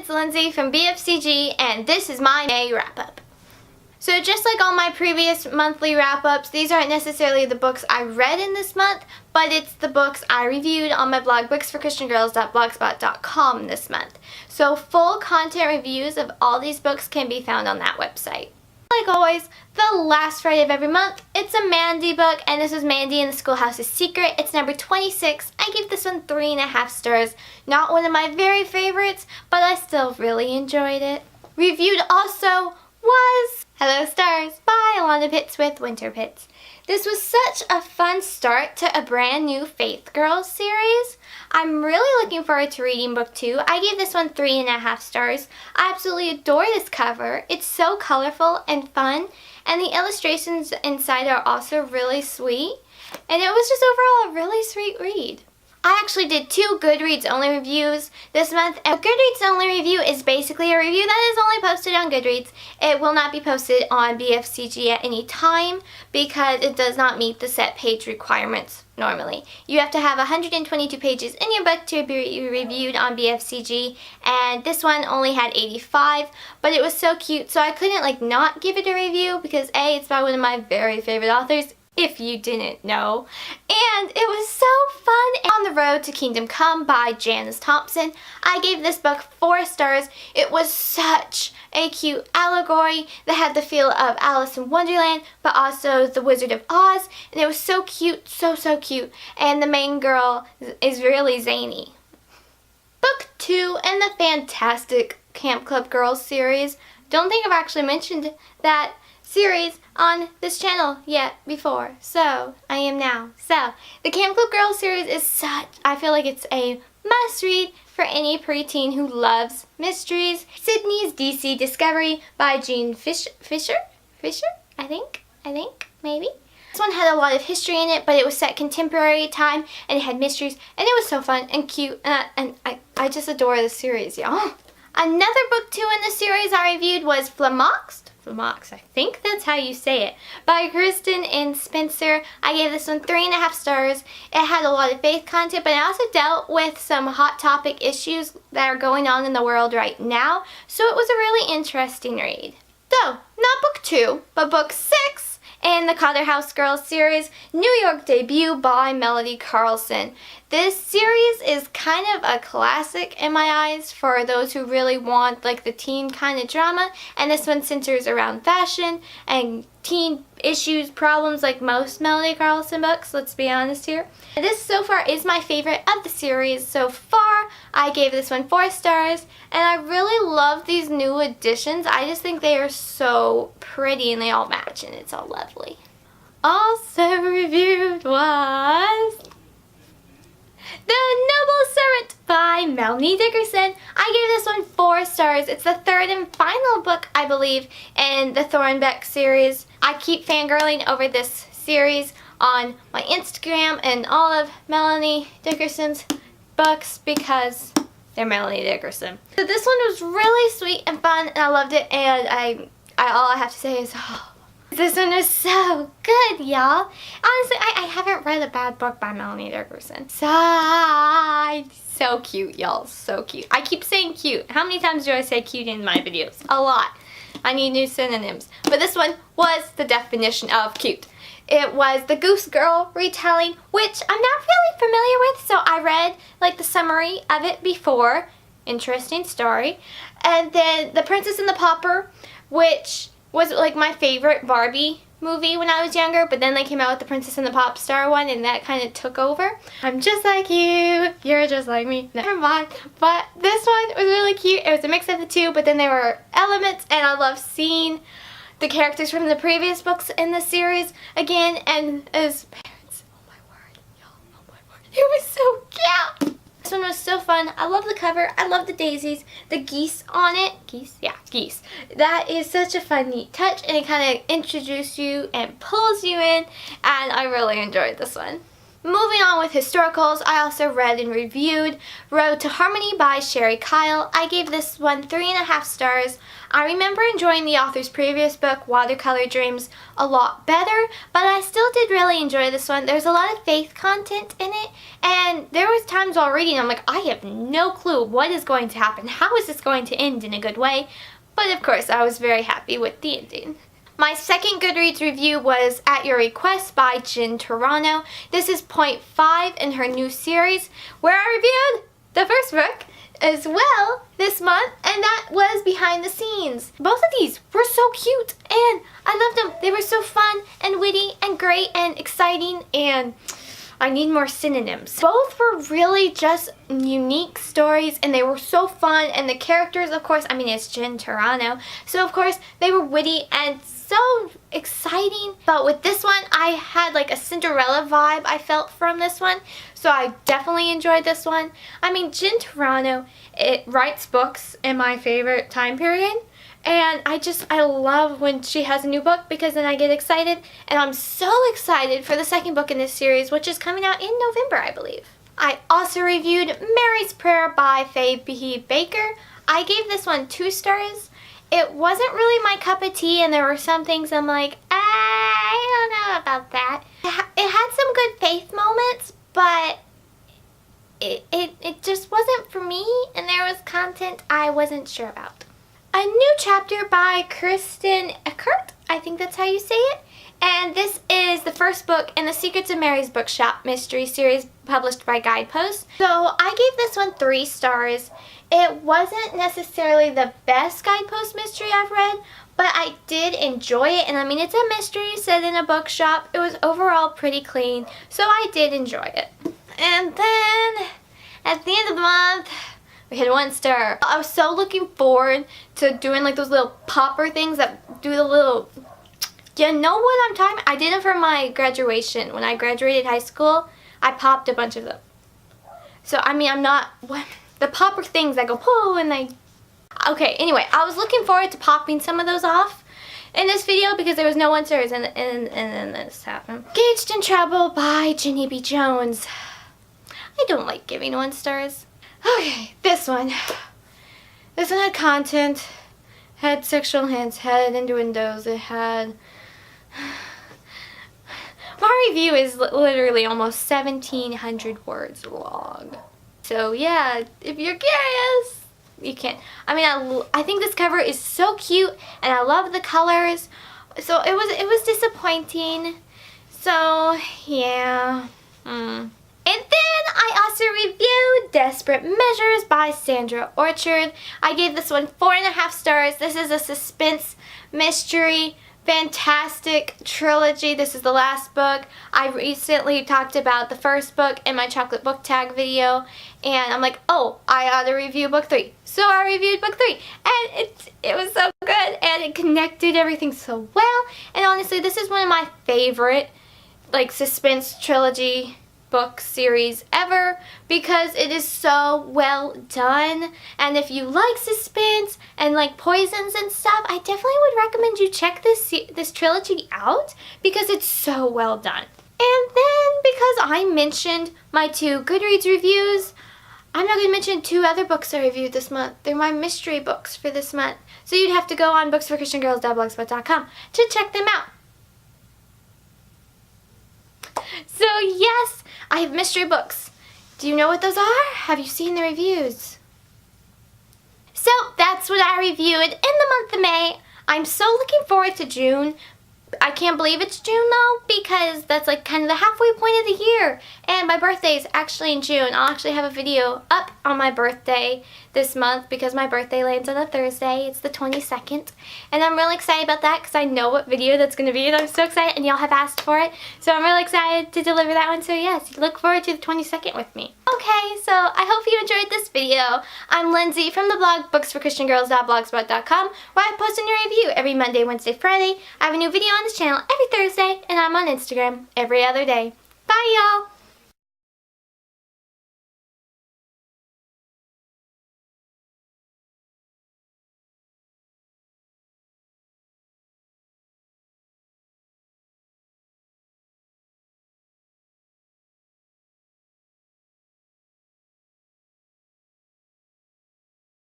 it's Lindsay from BFCG, and this is my May wrap-up. So just like all my previous monthly wrap-ups, these aren't necessarily the books I read in this month, but it's the books I reviewed on my blog, booksforchristiangirls.blogspot.com this month. So full content reviews of all these books can be found on that website. Like always, the last Friday of every month, it's a Mandy book, and this was Mandy and the Schoolhouse's Secret. It's number 26. I give this one 3.5 stars. Not one of my very favorites, but I still really enjoyed it. Reviewed also was Hello Stars by Alana Pitts with Winter Pitts. This was such a fun start to a brand new Faith Girls series. I'm really looking forward to reading book 2. I gave this one 3.5 stars. I absolutely adore this cover. It's so colorful and fun, and the illustrations inside are also really sweet. And it was just overall a really sweet read. I actually did 2 Goodreads only reviews this month. A Goodreads only review is basically a review that is only posted on Goodreads. It will not be posted on BFCG at any time because it does not meet the set page requirements normally. You have to have 122 pages in your book to be reviewed on BFCG, and this one only had 85, but it was so cute, so I couldn't not give it a review because A, it's by one of my very favorite authors, if you didn't know. And it was so fun. On the Road to Kingdom Come by Janice Thompson. I gave this book 4 stars. It was such a cute allegory that had the feel of Alice in Wonderland, but also The Wizard of Oz. And it was so cute, so cute. And the main girl is really zany. Book 2 in the fantastic Camp Club Girls series. Don't think I've actually mentioned that series on this channel yet before, so I am now. So the Camp Club Girls series is I feel like it's a must read for any preteen who loves mysteries. Sydney's DC Discovery by Jean Fisher, I think, maybe. This one had a lot of history in it, but it was set contemporary time, and it had mysteries, and it was so fun and cute, and I just adore this series, y'all. Another book 2 in the series I reviewed was Flummoxed, I think that's how you say it, by Kristen and Spencer. I gave this one 3.5 stars. It had a lot of faith content, but it also dealt with some hot topic issues that are going on in the world right now, so it was a really interesting read. So, not book 2, but book 6 in the Cotter House Girls series, New York debut by Melody Carlson. This series is kind of a classic in my eyes for those who really want the teen kind of drama, and this one centers around fashion and teen issues, problems like most Melody Carlson books, let's be honest here. This so far is my favorite of the series so far. I gave this one 4 stars, and I really love these new additions. I just think they are so pretty and they all match and it's all lovely. Also reviewed was The Noble Servant by Melanie Dickerson. I gave this one 4 stars. It's the 3rd and final book, I believe, in the Thornbeck series. I keep fangirling over this series on my Instagram and all of Melanie Dickerson's books because they're Melanie Dickerson. So this one was really sweet and fun, and I loved it, and all I have to say is, this one is so good, y'all. Honestly, I haven't read a bad book by Melanie Dickerson. So cute, y'all. So cute. I keep saying cute. How many times do I say cute in my videos? A lot. I need new synonyms. But this one was the definition of cute. It was the Goose Girl retelling, which I'm not really familiar with, so I read the summary of it before. Interesting story. And then The Princess and the Pauper, which was my favorite Barbie movie when I was younger, but then they came out with the Princess and the Pop Star one, and that kind of took over. I'm just like you, you're just like me, never mind. But this one was really cute. It was a mix of the two, but then there were elements, and I love seeing the characters from the previous books in the series again, and as parents, oh my word, y'all, oh my word, it was so cute. This one was so fun. I love the cover. I love the daisies. The geese on it. Geese? Yeah, geese. That is such a fun, neat touch, and it kind of introduces you and pulls you in, and I really enjoyed this one. Moving on with historicals, I also read and reviewed Road to Harmony by Sherry Kyle. I gave this one 3.5 stars. I remember enjoying the author's previous book, Watercolor Dreams, a lot better, but I still did really enjoy this one. There's a lot of faith content in it, and there was times while reading I'm like, I have no clue what is going to happen. How is this going to end in a good way? But of course, I was very happy with the ending. My second Goodreads review was At Your Request by Jen Toronto. This is point 5 in her new series, where I reviewed the first book as well this month, and that was Behind the Scenes. Both of these were so cute, and I loved them. They were so fun and witty and great and exciting, and I need more synonyms. Both were really just unique stories, and they were so fun, and the characters, of course, I mean, it's Jen Toronto, so of course they were witty and so exciting. But with this one, I had like a Cinderella vibe I felt from this one, so I definitely enjoyed this one. I mean, Jen Toronto, it writes books in my favorite time period, and I love when she has a new book because then I get excited, and I'm so excited for the second book in this series, which is coming out in November, I believe. I also reviewed Mary's Prayer by Faye B. Baker. I gave this one 2 stars. It wasn't really my cup of tea, and there were some things I'm like, I don't know about that. It had some good faith moments, but it just wasn't for me, and there was content I wasn't sure about. A new chapter by Kristen Eckert, I think that's how you say it. And this is the first book in the Secrets of Mary's Bookshop mystery series published by Guidepost. So I gave this one 3 stars. It wasn't necessarily the best Guidepost mystery I've read, but I did enjoy it. And I mean, it's a mystery set in a bookshop. It was overall pretty clean, so I did enjoy it. And then at the end of the month, we had 1 star. I was so looking forward to doing like those little popper things that do the little, you know what I'm talking about? I did it for my graduation. When I graduated high school, I popped a bunch of them. So I mean, I'm not, the popper things that go poo and they, okay, anyway, I was looking forward to popping some of those off in this video because there was no 1 stars, and then this happened. Engaged in Trouble by Jenny B. Jones. I don't like giving 1 stars. Okay, this one. This one had content, had sexual hints, had innuendos, it had... My review is literally almost 1,700 words long. So yeah, if you're curious, you can. I mean, I think this cover is so cute, and I love the colors. So it was disappointing. So yeah. And then I also reviewed Desperate Measures by Sandra Orchard. I gave this one 4.5 stars. This is a suspense mystery fantastic trilogy. This is the last book. I recently talked about the first book in my chocolate book tag video, and I'm like, oh, I ought to review book 3. So I reviewed book 3, and it was so good, and it connected everything so well. And honestly, this is one of my favorite like suspense trilogy book series ever because it is so well done. And if you like suspense and like poisons and stuff, I definitely would recommend you check this trilogy out because it's so well done. And then because I mentioned my 2 Goodreads reviews, I'm not going to mention 2 other books I reviewed this month. They're my mystery books for this month. So you'd have to go on booksforchristiangirls.blogspot.com to check them out. So yes, I have mystery books. Do you know what those are? Have you seen the reviews? So that's what I reviewed in the month of May. I'm so looking forward to June. I can't believe it's June though because that's like kind of the halfway point of the year. And my birthday is actually in June. I'll actually have a video up on my birthday this month because my birthday lands on a Thursday. It's the 22nd. And I'm really excited about that because I know what video that's going to be and I'm so excited and y'all have asked for it. So I'm really excited to deliver that one. So yes, look forward to the 22nd with me. Okay, so I hope you enjoyed this video. I'm Lindsay from the blog booksforchristiangirls.blogspot.com where I post a new review every Monday, Wednesday, Friday. I have a new video on this channel every Thursday and I'm on Instagram every other day. Bye y'all!